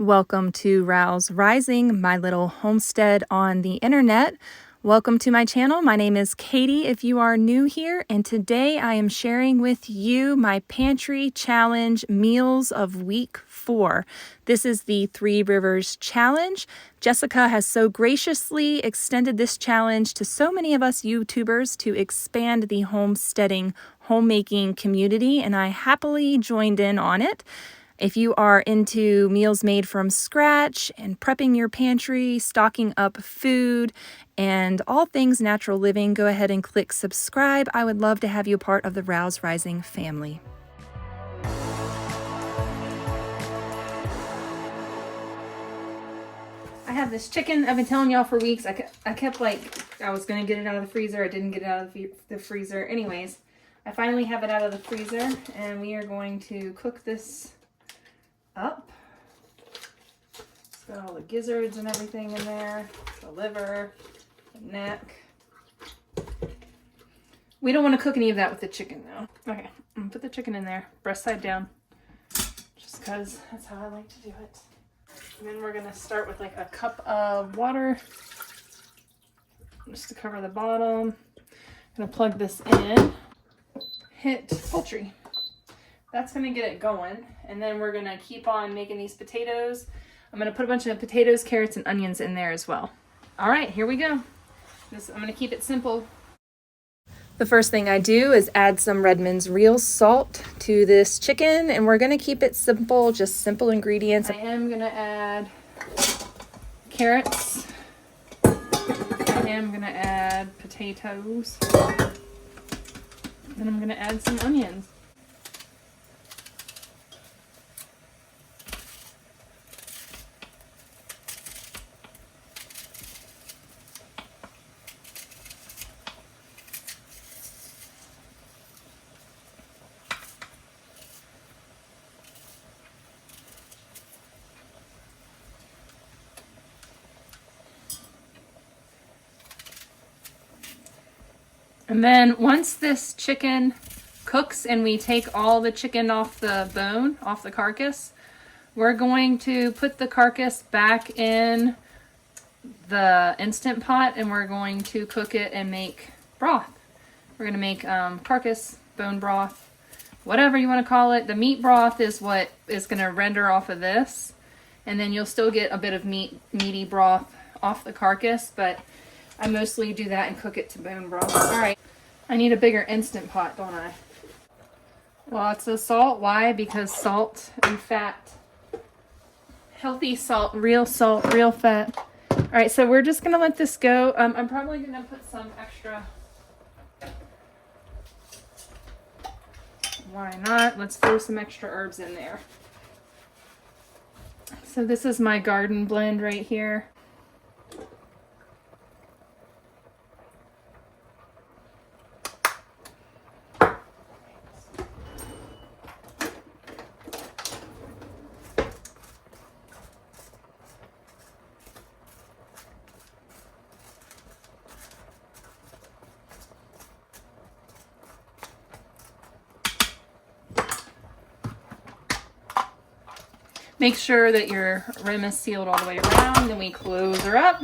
Welcome to Rouse Rising, my little homestead on the internet. Welcome to my channel. My name is Katie if you are new here, and today I am sharing with you my pantry challenge meals of week 4. This is the 3 Rivers Challenge. Jessica has so graciously extended this challenge to so many of us YouTubers to expand the homesteading, homemaking community, and I happily joined in on it. If you are into meals made from scratch and prepping your pantry, stocking up food, and all things natural living, go ahead and click subscribe. I would love to have you a part of the Rouse Rising family. I have this chicken I've been telling y'all for weeks. I kept like, I was going to get it out of the freezer. I didn't get it out of the freezer. Anyways, I finally have it out of the freezer, and we are going to cook this up. It's got all the gizzards and everything in there, the liver, the neck. We don't want to cook any of that with the chicken though. Okay, I'm gonna put the chicken in there, breast side down, just because that's how I like to do it. And then we're gonna start with like a cup of water, just to cover the bottom. I'm gonna plug this in, hit poultry. That's going to get it going, and then we're going to keep on making these potatoes. I'm going to put a bunch of potatoes, carrots, and onions in there as well. All right, here we go. I'm going to keep it simple. The first thing I do is add some Redmond's real salt to this chicken, and we're going to keep it simple, just simple ingredients. I am going to add carrots. I am going to add potatoes. And I'm going to add some onions. And then once this chicken cooks and we take all the chicken off the bone, off the carcass, we're going to put the carcass back in the Instant Pot, and we're going to cook it and make broth. We're going to make carcass, bone broth, whatever you want to call it. The meat broth is what is going to render off of this, and then you'll still get a bit of meaty broth off the carcass, but I mostly do that and cook it to bone broth. All right, I need a bigger Instant Pot, don't I? Lots of salt. Why? Because salt and fat. Healthy salt, real fat. All right, so we're just gonna let this go. I'm probably gonna put some extra. Why not? Let's throw some extra herbs in there. So this is my garden blend right here. Make sure that your rim is sealed all the way around. Then we close her up.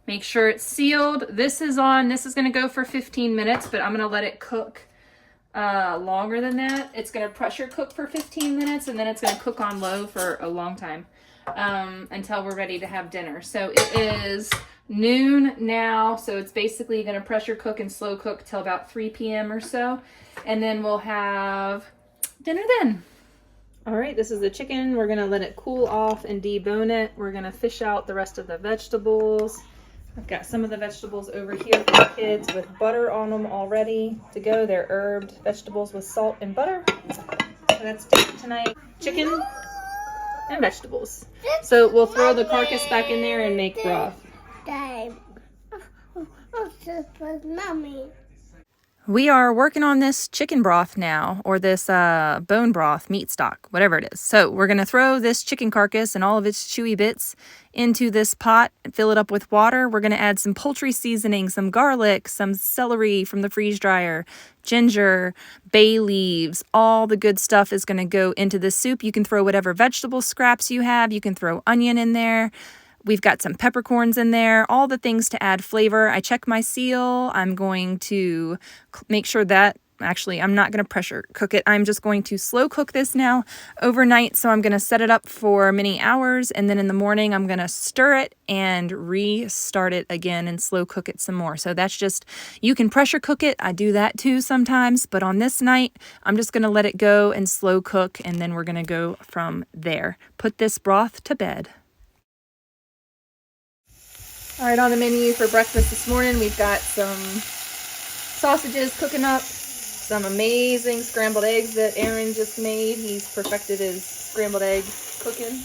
Make sure it's sealed. This is on. This is going to go for 15 minutes, but I'm going to let it cook longer than that. It's going to pressure cook for 15 minutes, and then it's going to cook on low for a long time until we're ready to have dinner. So it is noon now, so it's basically going to pressure cook and slow cook till about 3 p.m. or so, and then we'll have dinner then. All right, this is the chicken. We're gonna let it cool off and debone it. We're gonna fish out the rest of the vegetables. I've got some of the vegetables over here for the kids with butter on them already to go. They're herbed vegetables with salt and butter. So that's dinner tonight. Chicken and vegetables. So we'll throw the carcass back in there and make broth. We are working on this chicken broth now, or this bone broth, meat stock, whatever it is. So we're going to throw this chicken carcass and all of its chewy bits into this pot and fill it up with water. We're going to add some poultry seasoning, some garlic, some celery from the freeze dryer, ginger, bay leaves. All the good stuff is going to go into the soup. You can throw whatever vegetable scraps you have. You can throw onion in there. We've got some peppercorns in there, all the things to add flavor. I check my seal. I'm going to make sure that, actually, I'm not going to pressure cook it. I'm just going to slow cook this now overnight. So I'm going to set it up for many hours. And then in the morning, I'm going to stir it and restart it again and slow cook it some more. So that's just, you can pressure cook it. I do that too sometimes. But on this night, I'm just going to let it go and slow cook. And then we're going to go from there. Put this broth to bed. All right, on the menu for breakfast this morning, we've got some sausages cooking up, some amazing scrambled eggs that Aaron just made. He's perfected his scrambled egg cooking.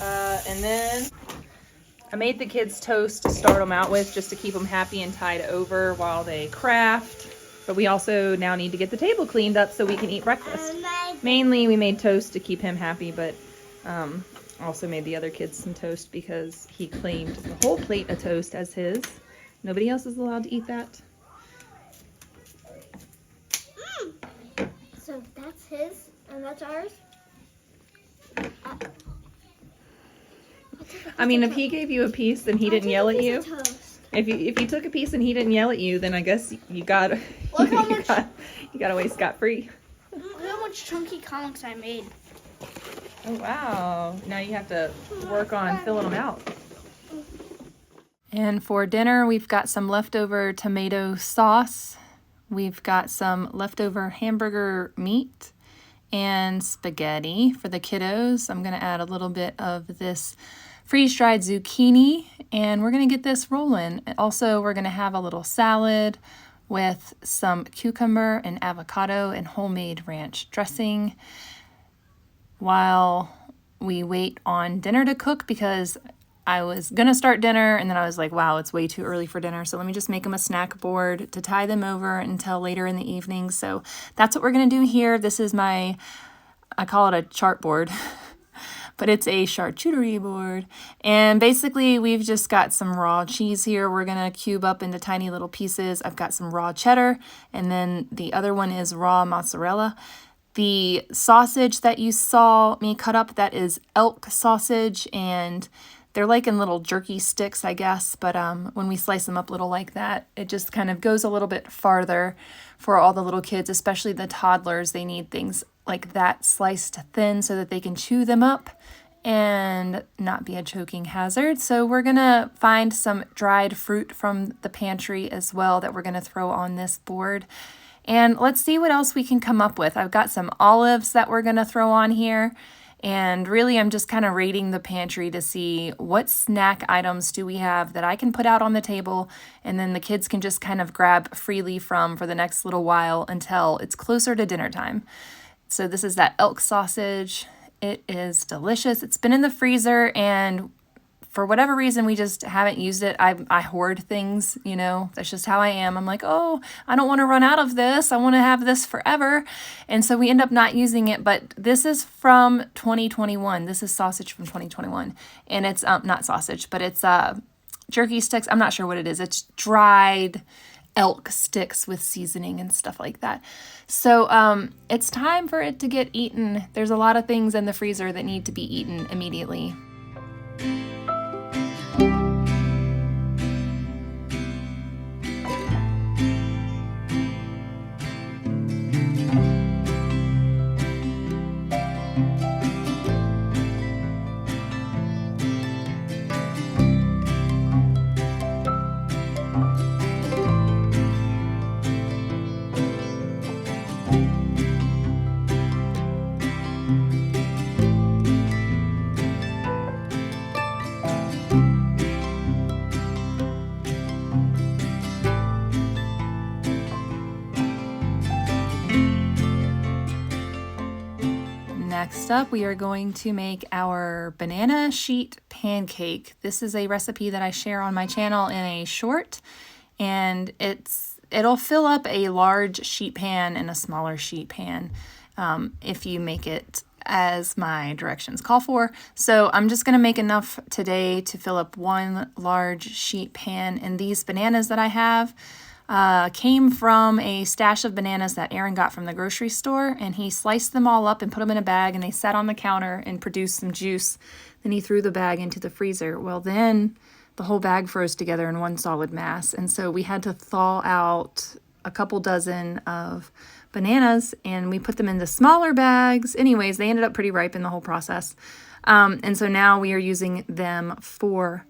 And then I made the kids toast to start them out with, just to keep them happy and tied over while they craft. But we also now need to get the table cleaned up so we can eat breakfast. Mainly we made toast to keep him happy, but also made the other kids some toast because he claimed the whole plate of toast as his. Nobody else is allowed to eat that. So that's his and that's ours? I mean, if he gave you a piece and he didn't yell at you, if you took a piece and he didn't yell at you, then I guess you got away scot-free. Look how much chunky comics I made. Oh, wow. Now you have to work on filling them out. And for dinner, we've got some leftover tomato sauce. We've got some leftover hamburger meat and spaghetti for the kiddos. I'm going to add a little bit of this freeze-dried zucchini, and we're going to get this rolling. Also, we're going to have a little salad with some cucumber and avocado and homemade ranch dressing, while we wait on dinner to cook, because I was going to start dinner and then I was like, wow, it's way too early for dinner. So let me just make them a snack board to tie them over until later in the evening. So that's what we're going to do here. This is I call it a chart board, but it's a charcuterie board. And basically we've just got some raw cheese here. We're going to cube up into tiny little pieces. I've got some raw cheddar, and then the other one is raw mozzarella. The sausage that you saw me cut up, that is elk sausage, and they're like in little jerky sticks, I guess, but when we slice them up little like that, it just kind of goes a little bit farther for all the little kids, especially the toddlers. They need things like that sliced thin so that they can chew them up and not be a choking hazard. So we're gonna find some dried fruit from the pantry as well that we're gonna throw on this board. And let's see what else we can come up with. I've got some olives that we're gonna throw on here. And really, I'm just kind of raiding the pantry to see what snack items do we have that I can put out on the table, and then the kids can just kind of grab freely from for the next little while until it's closer to dinner time. So this is that elk sausage. It is delicious. It's been in the freezer, and for whatever reason, we just haven't used it. I hoard things, you know, that's just how I am. I'm like, oh, I don't want to run out of this. I want to have this forever. And so we end up not using it, but this is from 2021. This is sausage from 2021. And it's not sausage, but it's jerky sticks. I'm not sure what it is. It's dried elk sticks with seasoning and stuff like that. So it's time for it to get eaten. There's a lot of things in the freezer that need to be eaten immediately. Next up, we are going to make our banana sheet pancake. This is a recipe that I share on my channel in a short, and it's it'll fill up a large sheet pan and a smaller sheet pan if you make it as my directions call for. So I'm just going to make enough today to fill up one large sheet pan. And these bananas that I have came from a stash of bananas that Aaron got from the grocery store, and he sliced them all up and put them in a bag, and they sat on the counter and produced some juice. Then he threw the bag into the freezer. Well, then the whole bag froze together in one solid mass, and so we had to thaw out a couple dozen of bananas, and we put them into smaller bags. Anyways, they ended up pretty ripe in the whole process. And so now we are using them for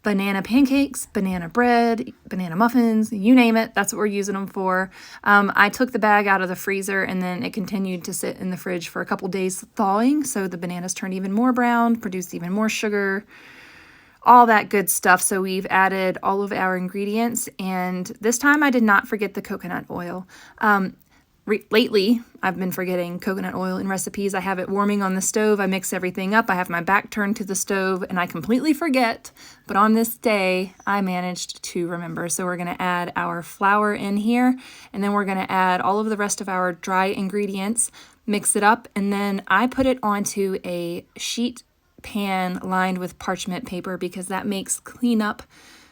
banana pancakes, banana bread, banana muffins, you name it. That's what we're using them for. I took the bag out of the freezer, and then it continued to sit in the fridge for a couple days thawing. So the bananas turned even more brown, produced even more sugar, all that good stuff. So we've added all of our ingredients, and this time I did not forget the coconut oil. Lately, I've been forgetting coconut oil in recipes. I have it warming on the stove. I mix everything up. I have my back turned to the stove, and I completely forget. But on this day, I managed to remember. So we're going to add our flour in here, and then we're going to add all of the rest of our dry ingredients, mix it up, and then I put it onto a sheet pan lined with parchment paper because that makes cleanup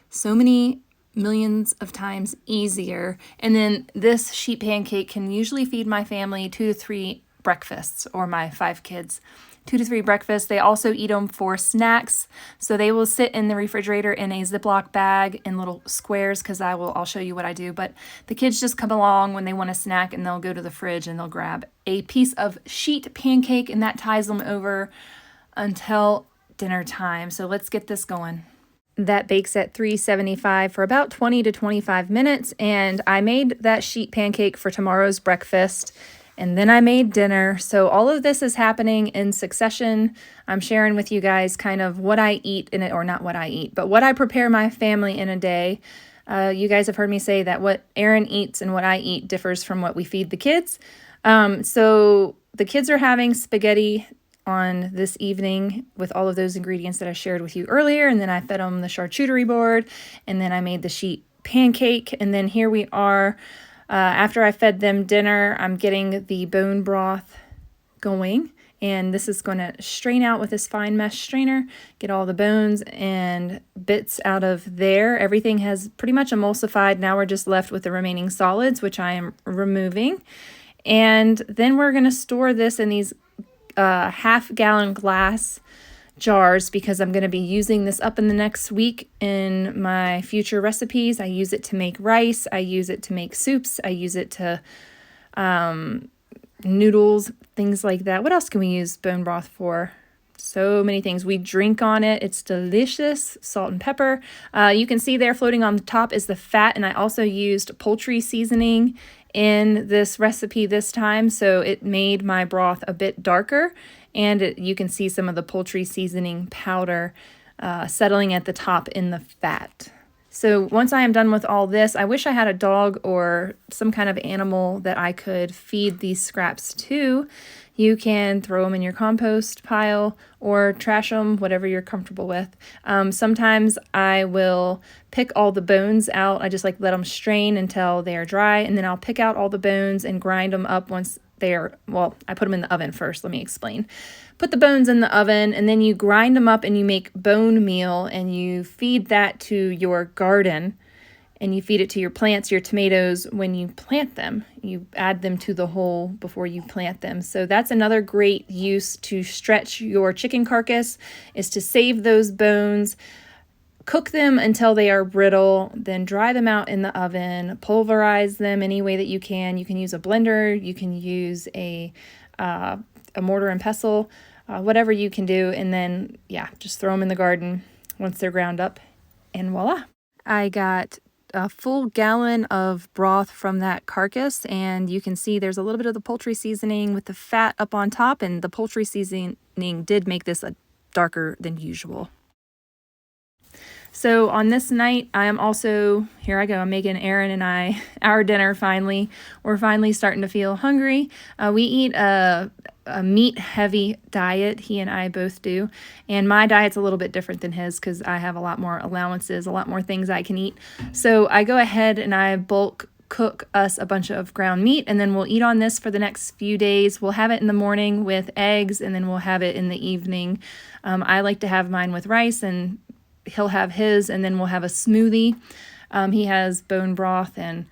so many millions of times easier. And then this sheet pancake can usually feed my family 2 to 3 breakfasts, or my 5 kids 2 to 3 breakfasts. They also eat them for snacks, so they will sit in the refrigerator in a Ziploc bag in little squares, because I'll show you what I do. But the kids just come along when they want a snack, and they'll go to the fridge and they'll grab a piece of sheet pancake, and that ties them over until dinner time. So let's get this going. That bakes at 375 for about 20 to 25 minutes, and I made that sheet pancake for tomorrow's breakfast, and then I made dinner. So all of this is happening in succession. I'm sharing with you guys kind of what I eat in it, or not what I eat, but what I prepare my family in a day. You guys have heard me say that what Aaron eats and what I eat differs from what we feed the kids. So the kids are having spaghetti on this evening with all of those ingredients that I shared with you earlier, and then I fed them the charcuterie board, and then I made the sheet pancake, and then here we are. After I fed them dinner, I'm getting the bone broth going, and this is going to strain out with this fine mesh strainer, get all the bones and bits out of there. Everything has pretty much emulsified. Now we're just left with the remaining solids, which I am removing, and then we're going to store this in these half-gallon glass jars, because I'm going to be using this up in the next week in my future recipes. I use it to make rice. I use it to make soups. I use it to noodles, things like that. What else can we use bone broth for? So many things. We drink on it. It's delicious. Salt and pepper. You can see there floating on the top is the fat, and I also used poultry seasoning in this recipe this time, so it made my broth a bit darker, and you can see some of the poultry seasoning powder settling at the top in the fat. So once I am done with all this, I wish I had a dog or some kind of animal that I could feed these scraps to. You can throw them in your compost pile or trash them, whatever you're comfortable with. Sometimes I will pick all the bones out. I just let them strain until they are dry, and then I'll pick out all the bones and grind them up once I put them in the oven first. Let me explain. Put the bones in the oven, and then you grind them up and you make bone meal, and you feed that to your garden, and you feed it to your plants, your tomatoes, when you plant them. You add them to the hole before you plant them. So that's another great use to stretch your chicken carcass, is to save those bones, cook them until they are brittle, then dry them out in the oven, pulverize them any way that you can. You can use a blender, you can use a mortar and pestle, whatever you can do, and then, just throw them in the garden once they're ground up, and voila. I got a full gallon of broth from that carcass, and you can see there's a little bit of the poultry seasoning with the fat up on top, and the poultry seasoning did make this darker than usual. So on this night, I am also, here I go, I'm making Aaron and I our dinner finally. We're finally starting to feel hungry. We eat a meat-heavy diet, he and I both do, and my diet's a little bit different than his because I have a lot more allowances, a lot more things I can eat. So I go ahead and I bulk cook us a bunch of ground meat, and then we'll eat on this for the next few days. We'll have it in the morning with eggs, and then we'll have it in the evening. I like to have mine with rice, and he'll have his, and then we'll have a smoothie. He has bone broth and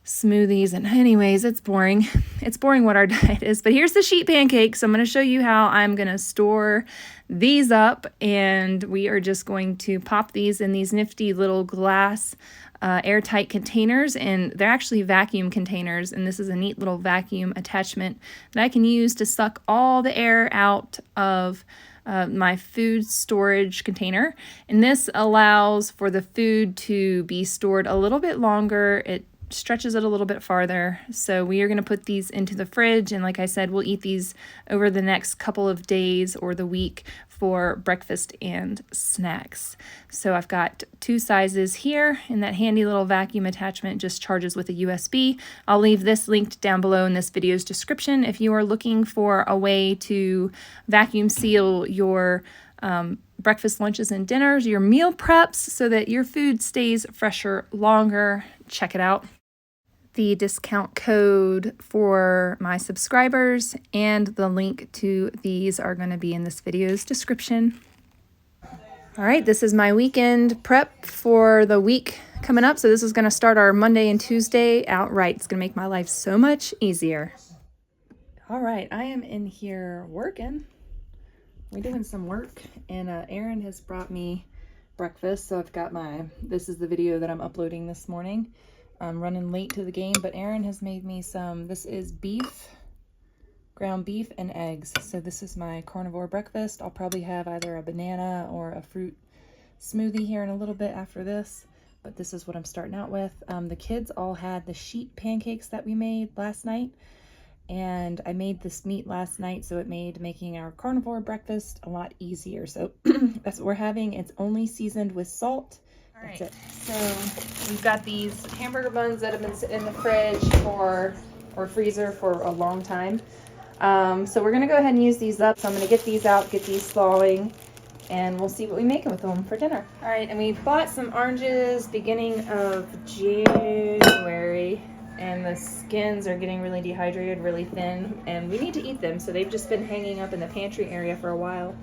smoothies, and anyways, it's boring. It's boring what our diet is, but here's the sheet pancakes. So I'm going to show you how I'm going to store these up, and we are just going to pop these in these nifty little glass airtight containers, and they're actually vacuum containers, and this is a neat little vacuum attachment that I can use to suck all the air out of my food storage container. And this allows for the food to be stored a little bit longer. It stretches it a little bit farther. So we are going to put these into the fridge, and like I said, we'll eat these over the next couple of days or the week for breakfast and snacks. So I've got 2 sizes here, and that handy little vacuum attachment just charges with a USB. I'll leave this linked down below in this video's description if you are looking for a way to vacuum seal your breakfast, lunches, and dinners, your meal preps, so that your food stays fresher longer. Check it out. The discount code for my subscribers and the link to these are going to be in this video's description. All right, this is my weekend prep for the week coming up. So this is going to start our Monday and Tuesday out right. It's going to make my life so much easier. All right, I am in here working. We're doing some work, and Aaron has brought me breakfast. So I've got this is the video that I'm uploading this morning. I'm running late to the game, but Aaron has made me some, this is ground beef and eggs. So this is my carnivore breakfast. I'll probably have either a banana or a fruit smoothie here in a little bit after this, but this is what I'm starting out with. The kids all had the sheet pancakes that we made last night, and I made this meat last night, so it made making our carnivore breakfast a lot easier. So that's what we're having. It's only seasoned with salt. All right, that's it. So we've got these hamburger buns that have been sitting in the fridge or freezer for a long time. So we're gonna go ahead and use these up. So I'm gonna get these out, get these thawing, and we'll see what we make with them for dinner. All right, and we bought some oranges beginning of January, and the skins are getting really dehydrated, really thin, and we need to eat them. So they've just been hanging up in the pantry area for a while.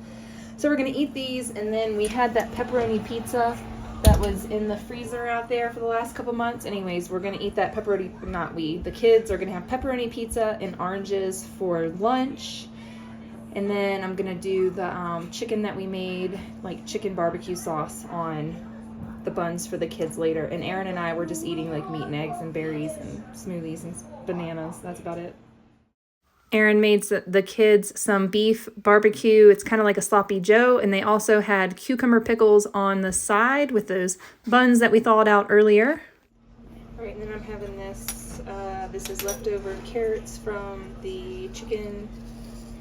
So we're gonna eat these, and then we had that pepperoni pizza that was in the freezer out there for the last couple months. Anyways, we're gonna eat that pepperoni, the kids are gonna have pepperoni pizza and oranges for lunch. And then I'm gonna do the chicken that we made, like chicken barbecue sauce on the buns for the kids later. And Aaron and I were just eating like meat and eggs and berries and smoothies and bananas. That's about it. Aaron made the kids some beef barbecue. It's kind of like a sloppy joe, and they also had cucumber pickles on the side with those buns that we thawed out earlier. All right, and then I'm having this. This is leftover carrots from the chicken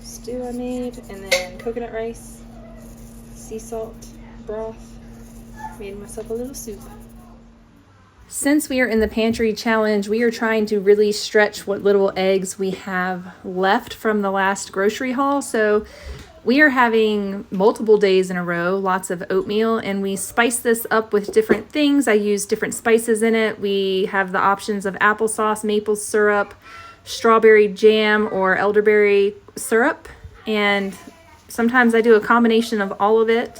stew I made, and then coconut rice, sea salt, broth. Made myself a little soup. Since we are in the pantry challenge, we are trying to really stretch what little eggs we have left from the last grocery haul. So we are having multiple days in a row, lots of oatmeal, and we spice this up with different things. I use different spices in it. We have the options of applesauce, maple syrup, strawberry jam, or elderberry syrup. And sometimes I do a combination of all of it.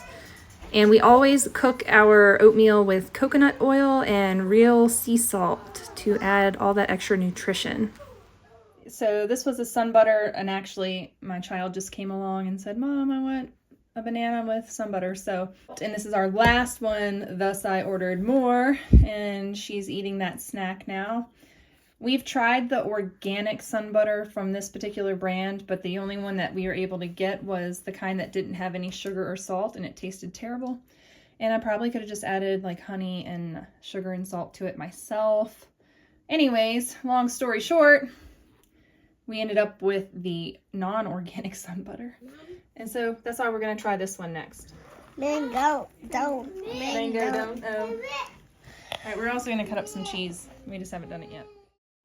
And we always cook our oatmeal with coconut oil and real sea salt to add all that extra nutrition. So this was a Sunbutter, and actually my child just came along and said, "Mom, I want a banana with Sunbutter." So, and this is our last one, thus I ordered more, and she's eating that snack now. We've tried the organic Sunbutter from this particular brand, but the only one that we were able to get was the kind that didn't have any sugar or salt, and it tasted terrible. And I probably could have just added like honey and sugar and salt to it myself. Anyways, long story short, we ended up with the non-organic Sunbutter. And so that's why we're gonna try this one next. Mango, don't. Mango, don't. Oh. All right, we're also gonna cut up some cheese. We just haven't done it yet.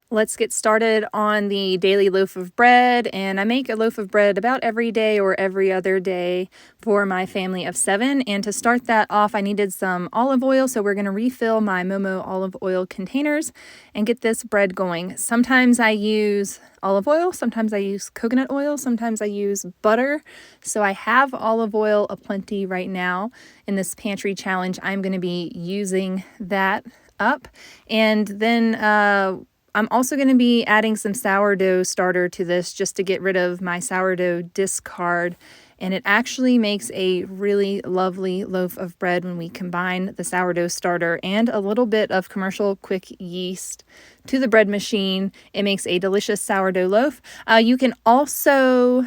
Let's get started on the daily loaf of bread, and I make a loaf of bread about every day or every other day for my family of 7. And to start that off, I needed some olive oil, so we're going to refill my Momo olive oil containers and get this bread going. Sometimes I use olive oil, sometimes I use coconut oil, sometimes I use butter. So I have olive oil aplenty right now. In this pantry challenge, I'm going to be using that up. And then I'm also going to be adding some sourdough starter to this just to get rid of my sourdough discard. And it actually makes a really lovely loaf of bread when we combine the sourdough starter and a little bit of commercial quick yeast to the bread machine. It makes a delicious sourdough loaf. You can also,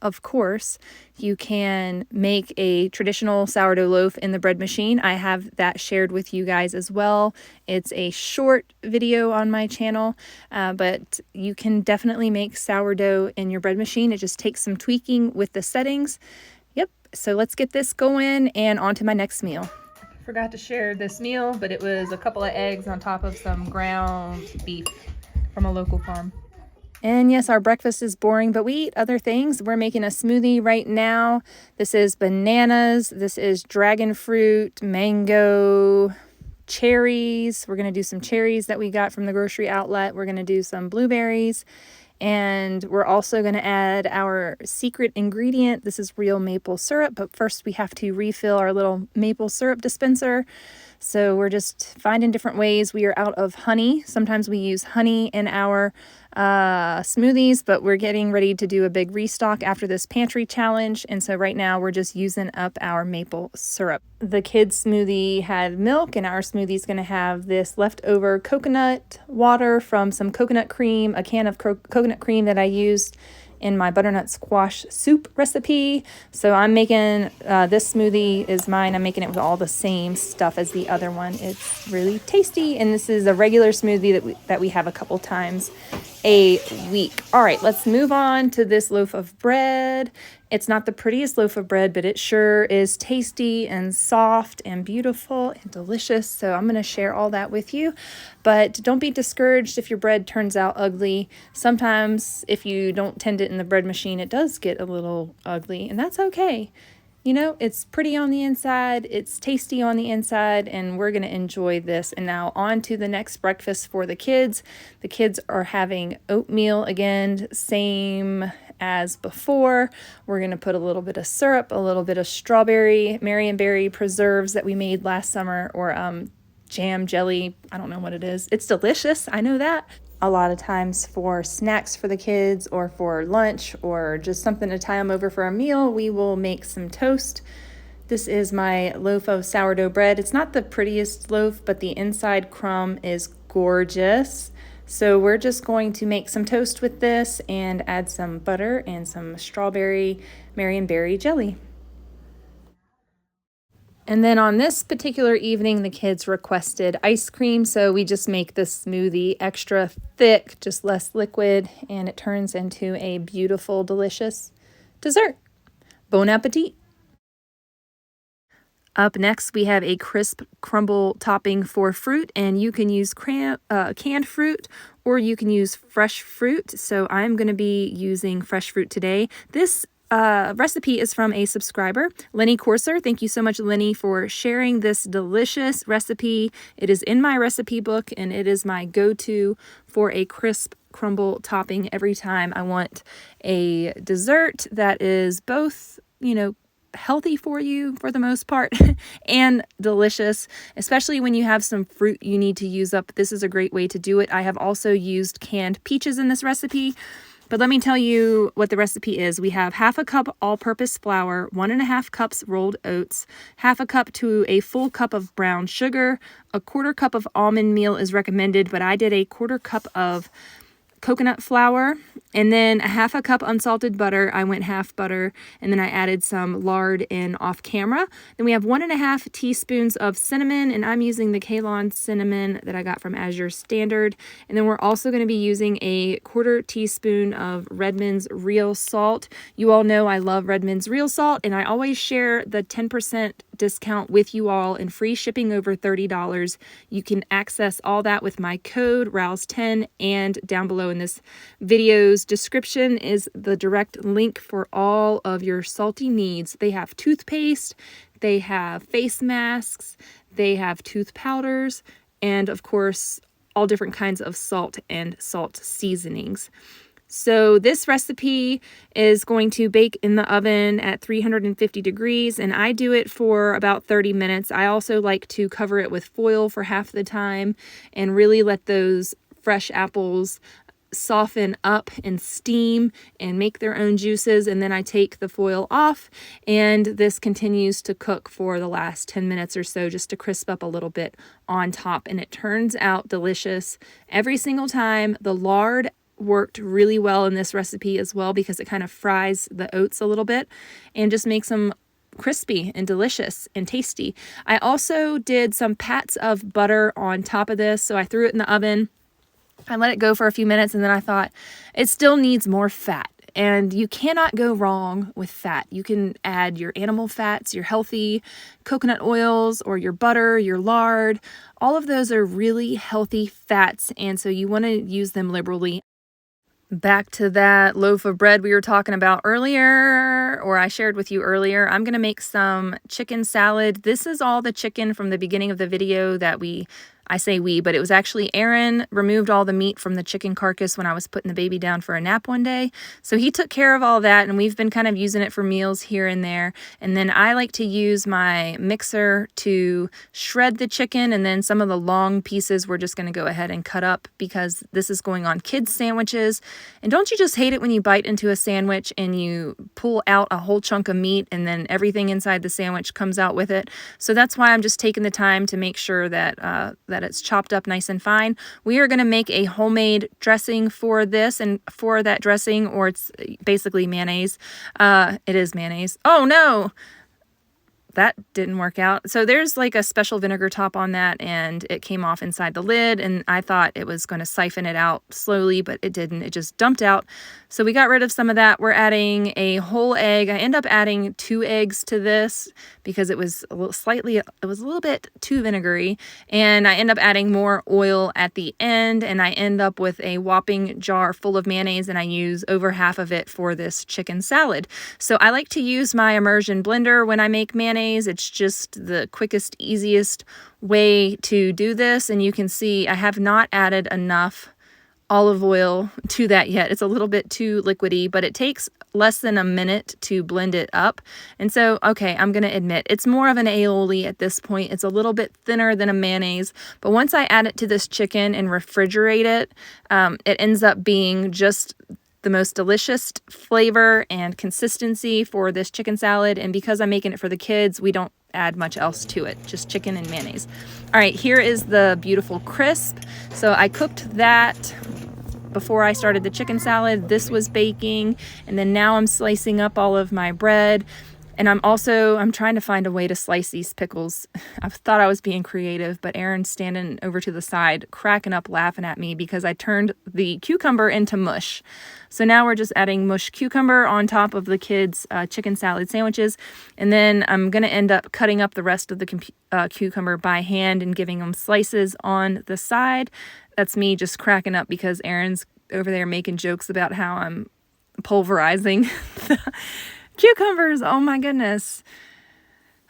of course, you can make a traditional sourdough loaf in the bread machine. I have that shared with you guys as well. It's a short video on my channel, but you can definitely make sourdough in your bread machine. It just takes some tweaking with the settings. Yep, so let's get this going and on to my next meal. Forgot to share this meal, but it was a couple of eggs on top of some ground beef from a local farm. And yes, our breakfast is boring, but we eat other things. We're making a smoothie right now. This is bananas. This is dragon fruit, mango, cherries. We're going to do some cherries that we got from the grocery outlet. We're going to do some blueberries. And we're also going to add our secret ingredient. This is real maple syrup, but first we have to refill our little maple syrup dispenser. So we're just finding different ways. We are out of honey. Sometimes we use honey in our smoothies, but we're getting ready to do a big restock after this pantry challenge. And so right now we're just using up our maple syrup. The kids' smoothie had milk, and our smoothie is going to have this leftover coconut water from some coconut cream, a can of coconut cream that I used in my butternut squash soup recipe. So I'm making, this smoothie is mine. I'm making it with all the same stuff as the other one. It's really tasty. And this is a regular smoothie that we have a couple times a week. All right, let's move on to this loaf of bread. It's not the prettiest loaf of bread, but it sure is tasty and soft and beautiful and delicious. So I'm going to share all that with you. But don't be discouraged if your bread turns out ugly. Sometimes if you don't tend it in the bread machine, it does get a little ugly, and that's okay. You know, it's pretty on the inside, it's tasty on the inside, and we're going to enjoy this. And now on to the next breakfast for the kids. The kids are having oatmeal again, same as before. We're going to put a little bit of syrup, a little bit of strawberry, Marionberry preserves that we made last summer, or jam, jelly, I don't know what it is. It's delicious, I know that. A lot of times for snacks for the kids or for lunch or just something to tie them over for a meal, we will make some toast. This is my loaf of sourdough bread. It's not the prettiest loaf, but the inside crumb is gorgeous. So we're just going to make some toast with this and add some butter and some strawberry Marionberry jelly. And then on this particular evening, the kids requested ice cream, so we just make this smoothie extra thick, just less liquid, and it turns into a beautiful, delicious dessert. Bon appetit! Up next, we have a crisp crumble topping for fruit, and you can use canned fruit or you can use fresh fruit. So I'm going to be using fresh fruit today. This recipe is from a subscriber, Lenni Corser. Thank you so much, Lenni, for sharing this delicious recipe. It is in my recipe book, and it is my go-to for a crisp crumble topping every time I want a dessert that is both, you know, healthy for you for the most part and delicious, especially when you have some fruit you need to use up. This is a great way to do it. I have also used canned peaches in this recipe. But let me tell you what the recipe is. We have 1/2 cup all-purpose flour, 1.5 cups rolled oats, 1/2 cup to a full cup of brown sugar, 1/4 cup of almond meal is recommended, but I did a 1/4 cup of coconut flour, and then 1/2 cup unsalted butter. I went half butter, and then I added some lard in off camera. Then we have 1.5 teaspoons of cinnamon, and I'm using the Ceylon cinnamon that I got from Azure Standard. And then we're also going to be using a 1/4 teaspoon of Redmond's real salt. You all know I love Redmond's real salt, and I always share the 10% discount with you all and free shipping over $30. You can access all that with my code ROUSE10, and down below in this video's description is the direct link for all of your salty needs. They have toothpaste, they have face masks, they have tooth powders, and of course all different kinds of salt and salt seasonings. So this recipe is going to bake in the oven at 350 degrees, and I do it for about 30 minutes. I also like to cover it with foil for half the time and really let those fresh apples soften up and steam and make their own juices, and then I take the foil off, and this continues to cook for the last 10 minutes or so just to crisp up a little bit on top, and it turns out delicious every single time. The lard worked really well in this recipe as well because it kind of fries the oats a little bit and just makes them crispy and delicious and tasty. I also did some pats of butter on top of this, so I threw it in the oven. I let it go for a few minutes, and then I thought it still needs more fat, and you cannot go wrong with fat. You can add your animal fats, your healthy coconut oils, or your butter, your lard. All of those are really healthy fats, and so you want to use them liberally. Back to that loaf of bread we were talking about earlier, or I shared with you earlier. I'm going to make some chicken salad. This is all the chicken from the beginning of the video that I say we, but it was actually Aaron removed all the meat from the chicken carcass when I was putting the baby down for a nap one day. So he took care of all that, and we've been kind of using it for meals here and there. And then I like to use my mixer to shred the chicken, and then some of the long pieces we're just going to go ahead and cut up because this is going on kids' sandwiches. And don't you just hate it when you bite into a sandwich and you pull out a whole chunk of meat and then everything inside the sandwich comes out with it? So that's why I'm just taking the time to make sure that that it's chopped up nice and fine. We are going to make a homemade dressing for this, and for that dressing, or it's basically mayonnaise. It is mayonnaise. Oh no! That didn't work out. So there's like a special vinegar top on that, and it came off inside the lid, and I thought it was going to siphon it out slowly, but it didn't. It just dumped out. So we got rid of some of that. We're adding a whole egg. I end up adding 2 eggs to this because it was a little bit too vinegary, and I end up adding more oil at the end, and I end up with a whopping jar full of mayonnaise, and I use over half of it for this chicken salad. So I like to use my immersion blender when I make mayonnaise. It's just the quickest, easiest way to do this, and you can see I have not added enough olive oil to that yet. It's a little bit too liquidy, but it takes less than a minute to blend it up. And so, okay, I'm going to admit it's more of an aioli at this point. It's a little bit thinner than a mayonnaise, but once I add it to this chicken and refrigerate it, it ends up being just the most delicious flavor and consistency for this chicken salad. And because I'm making it for the kids, we don't add much else to it, just chicken and mayonnaise. All right, here is the beautiful crisp. So I cooked that before I started the chicken salad. This was baking, and then now I'm slicing up all of my bread. And I'm trying to find a way to slice these pickles. I thought I was being creative, but Aaron's standing over to the side, cracking up, laughing at me because I turned the cucumber into mush. So now we're just adding mush cucumber on top of the kids' chicken salad sandwiches. And then I'm going to end up cutting up the rest of the cucumber by hand and giving them slices on the side. That's me just cracking up because Aaron's over there making jokes about how I'm pulverizing the cucumbers. Oh my goodness.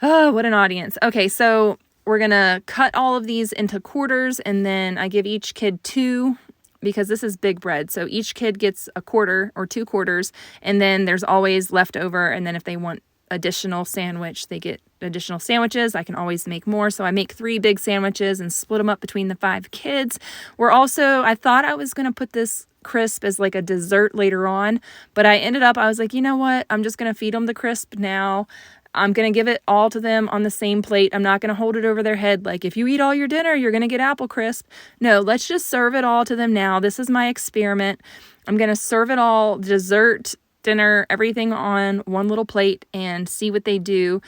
Oh, what an audience. Okay, so we're gonna cut all of these into quarters, and then I give each kid 2 because this is big bread. So each kid gets a quarter or 2 quarters, and then there's always leftover. And then if they want additional sandwich, they get additional sandwiches. I can always make more. So I make 3 big sandwiches and split them up between the 5 kids. I thought I was going to put this crisp as like a dessert later on, but I was like, you know what? I'm just going to feed them the crisp now. I'm going to give it all to them on the same plate. I'm not going to hold it over their head like, if you eat all your dinner, you're going to get apple crisp. No, let's just serve it all to them now. This is my experiment. I'm going to serve it all, dessert, dinner, everything on one little plate, and see what they do.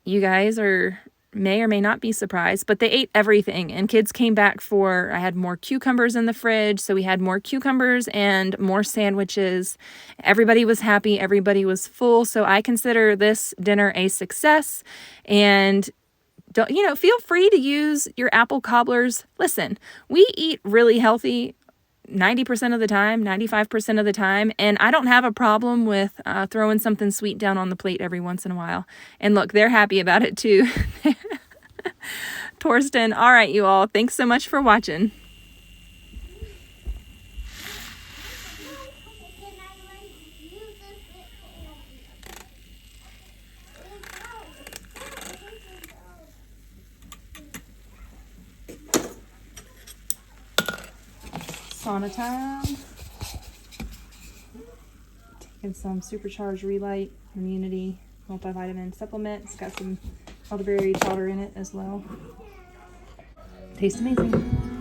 You guys are may or may not be surprised, but they ate everything. And kids came back I had more cucumbers in the fridge. So we had more cucumbers and more sandwiches. Everybody was happy. Everybody was full. So I consider this dinner a success. And feel free to use your apple cobblers. Listen, we eat really healthy 90% of the time, 95% of the time, and I don't have a problem with throwing something sweet down on the plate every once in a while. And look, they're happy about it too. Torsten, all right, you all, thanks so much for watching. Sauna time. Taking some supercharged Relight immunity multivitamin supplement. It's got some elderberry powder in it as well. Tastes amazing.